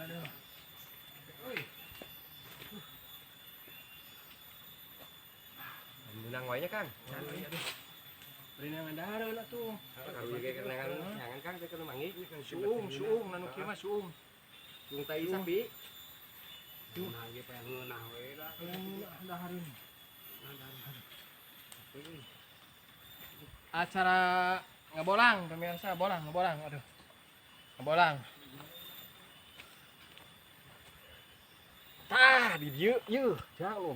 Aduh. Oi. Menang wainya Kang. Aduh. Berenang dahar lah tuh. Kalau ge kenangan jangan Kang teh mangi Suung nanu kieu mah suung. Suung tai sapi. Nah ge pengen ngeunah we da. Dahareun. Acara ngebolang pemirsa, ngebolang. Aduh. Ngebolang. Tah, di dieu yeuh. Jauh.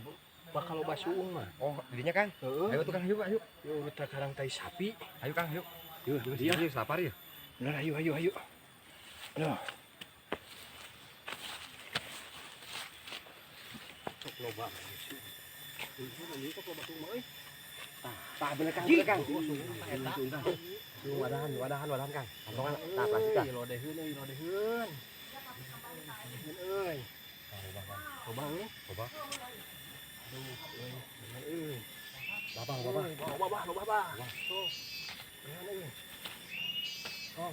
Bakal loba suung mah. Oh, didinya Kang. Heeh. Ayo tuh Kang, yuk. Yuk kita karang tai sapi. Ayo Kang, yuk. Yuk, Dia lapar ya. bener ayo. Aduh. Cok loba. Ini kok loba suung mah euy. Tah bener Kang. Suung wadahan Kang. Kantongan tah plastik tah. Lodeheun euy. Euy. Coba euy. Coba. Aduh, euy. Babang. Babah. Tuh. Oh.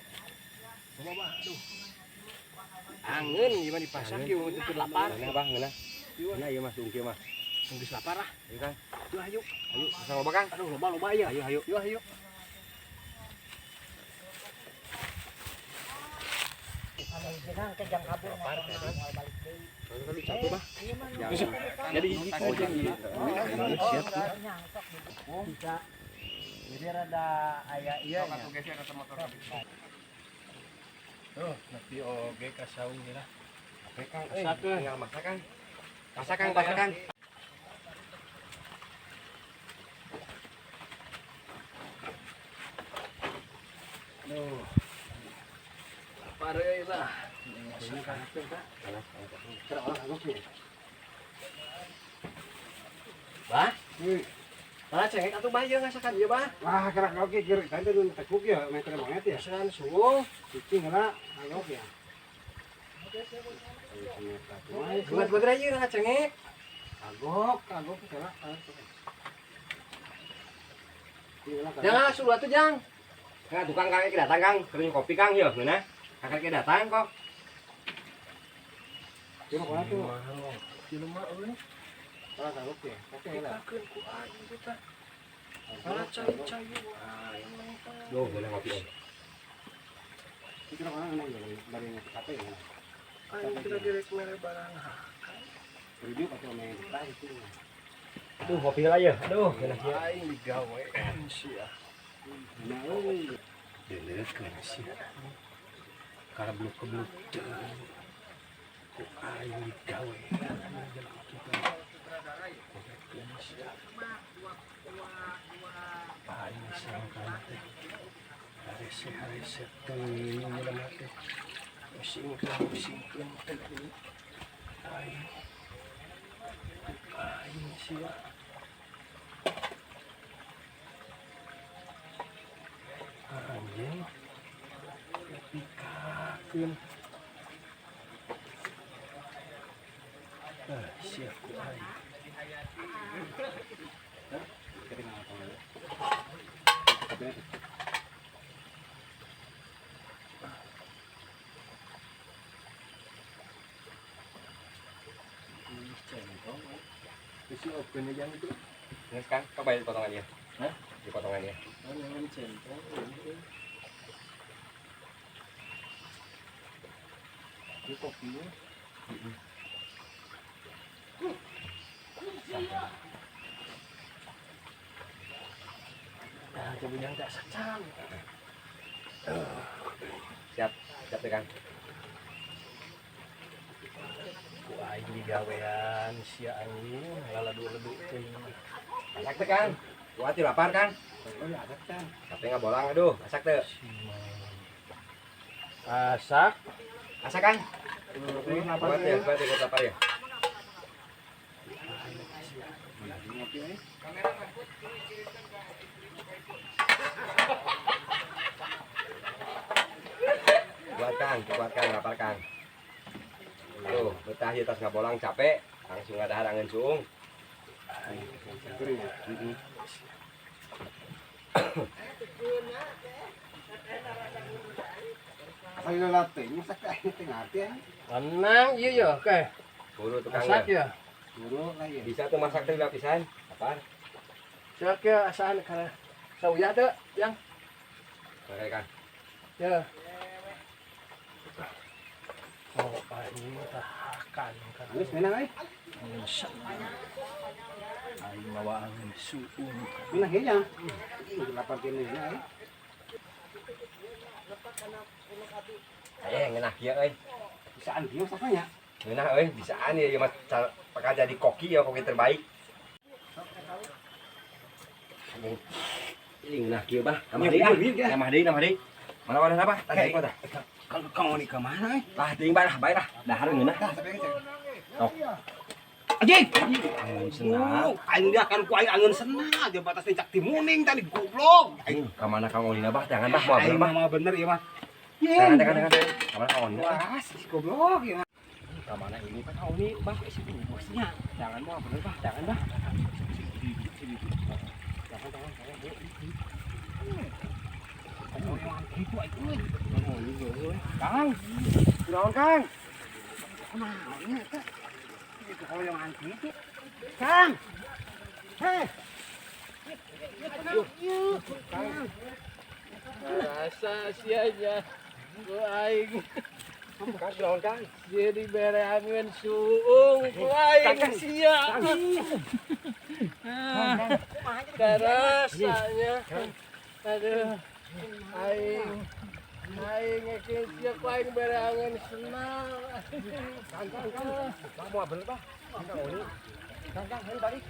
Babah, aduh. Angeun gimana dipasang kieu untuk lapar. Ngena Bang, ngena. Ngena ieu mah suung kieu mah. Geus lapar ah. Ayo Kang. Ayo. Ayo, sama Bang Kang. Aduh, loba ya. Ayo. Ayo. Jadi Jadi rada aya iya nya. tuh, nanti oge ka saung lah. Oke Kang, Masakeun. tinggal masak Kang. Masak Kang. Aduh. Lapar euy lah. Bah? Nah, cengek atuh bah jeung ngasakan ieu bah. Wah, gerak oke gerak kan teh tekuk ya, meter banget ya. Pesan suung. Cicing gerak agok ya. Buat aja lah cengek. Agok gerak. Jangan suruh atuh jang. Kang, tukang kakek datang Kang. Kering kopi Kang ya, ngeuna. Kakek datang kok. Cuma kumaha tuh? Di rumah euy. Gerak agok ya. Oke lah. Dikakeun ku aing kita. Salah cai wae mantap. Loh, boleh ngopi om. Kita orang enak ya dari ngapain ya. Aing kira direk mere barang. Rujuk atau main tas itu. Tuh, kopi lah ya. Aduh, Aing digawean sia. Nah, euy. Delekeun sia. Karabluk-kebluk. Ku aing digawean jeung kita. Aing sangkan teh. Harese teuing urang teh. Pusingkeun teuing. Aing sia. Anjing. Pikakeun. Siap ku aing. Isi open aja itu. Ini Kang, coba di potongannya. Hah? Di potongannya. Jangan centang. Ini kopinya. Nah, coba yang tak secang. Siap ya Kang. Ku aing digawean sia anjing laledu-ledu teuing. Masak teh Kang. Kuat lapar Kang. Oh ya, ada kan. Tapi nggak bolang, aduh, masak teh. Masak. Masak Kang. Lapar Kuat ya, kuat lapar ya. ngopi ya. Kuat Kang, lapar Kang. Tuh, betah di tas nggak bolang capek, langsung ada harangan suung. Apa Kali latih, masa kayak tengah ya. Tenang iya ya, oke. Buru Masak tukangnya. ya. Buruk lah ya. Bisa tuh masak tuh lapisan. Apa? Siap ya asaan karena sauya tuh yang Oke kan. ya. Oh, ini tahakan kan. Anis menang ay. Ay mawa ang suun. Menang ya. Delapan kilo ini ay. Ayo ngenah kieu euy. Bisaan dia sakanya. Ngenah euy, bisaan ya mas pakai jadi koki ya, koki terbaik. Ini ngenah kieu bah. Nama deui. Mana wadah apa? Tadi apa tah? Kalau kamu ini kemana ay? Tah teuing bah, bae dah. Dahar ngeunah. Anjing. Angin senang. Aing dia akan ku aing angeun senang aja batas cak timuning tadi goblok. Aing ka mana Kang Olina bah? Jangan bah, mau Aing bener bah. mah bener ya mah. Jangan. Ka mana Kang Olina? Wah, si goblok ya. Ka mana ini Pak kau ini bah isi bosnya. Jangan mau bener bah, jangan bah. Jangan. Gitu ay euy. Kang. Naon Kang? Kumaha ini teh? Kehoyongan gitu. Kang. Heh. Kang. Rasa sianya. Ku aing. Kang naon Kang? Jadi bereangan suung. Ku aing sia. Rasanya. Aduh. Aing ngekeng sia ku aing bereangan senang. Kang, mau bener bah? Kang Oli. Kang, balik.